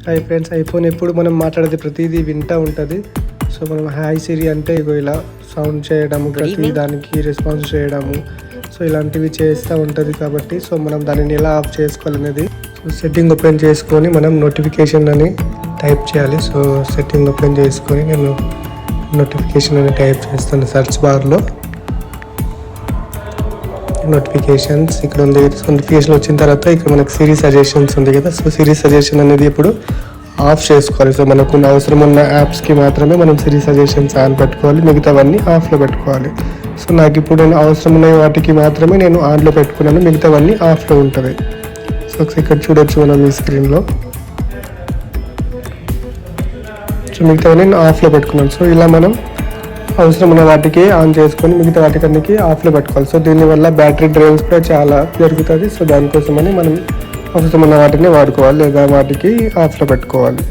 Hi friends, iPhone ఎప్పుడు మనం మాట్లాడేది ప్రతిదీ వింటూ ఉంటుంది. సో మనం హాయ్ సిరి అంటే ఇగో ఇలా సౌండ్ చేయడము, ప్రతి దానికి రెస్పాన్స్ చేయడము, సో ఇలాంటివి చేస్తూ ఉంటుంది. కాబట్టి సో మనం దానిని ఎలా ఆఫ్ చేసుకోవాలనేది సో సెట్టింగ్ ఓపెన్ చేసుకొని మనం నోటిఫికేషన్ అని టైప్ చేయాలి. సో సెట్టింగ్ ఓపెన్ చేసుకొని నేను నోటిఫికేషన్ అని టైప్ చేస్తాను సెర్చ్ బార్లో. నోటిఫికేషన్స్ ఇక్కడ ఉంది. నోటిఫికేషన్ వచ్చిన తర్వాత ఇక్కడ మనకు సిరీ సజెషన్స్ ఉంది కదా. సో సిరీ సజెషన్ అనేది ఇప్పుడు ఆఫ్ చేసుకోవాలి. సో మనకు అవసరం ఉన్న యాప్స్కి మాత్రమే మనం సిరీ సజెషన్స్ ఆన్ పెట్టుకోవాలి, మిగతావన్నీ ఆఫ్లో పెట్టుకోవాలి. సో నాకు ఇప్పుడు నేను అవసరం ఉన్న వాటికి మాత్రమే నేను ఆన్లో పెట్టుకున్నాను, మిగతావన్నీ ఆఫ్లో ఉంటుంది. సో ఇక్కడ చూడొచ్చు మనం ఈ స్క్రీన్లో. సో మిగతావన్నీ నేను ఆఫ్లో పెట్టుకున్నాను. సో ఇలా మనం అవసరం ఉన్న వాటికి ఆన్ చేసుకొని మిగతా వాటికన్నికి ఆఫ్లో పెట్టుకోవాలి. సో దీనివల్ల బ్యాటరీ డ్రైన్స్ కూడా చాలా జరుగుతుంది. సో దానికోసమని మనం అవసరం ఉన్న వాటిని వాడుకోవాలి, లేదా వాటికి ఆఫ్లో పెట్టుకోవాలి.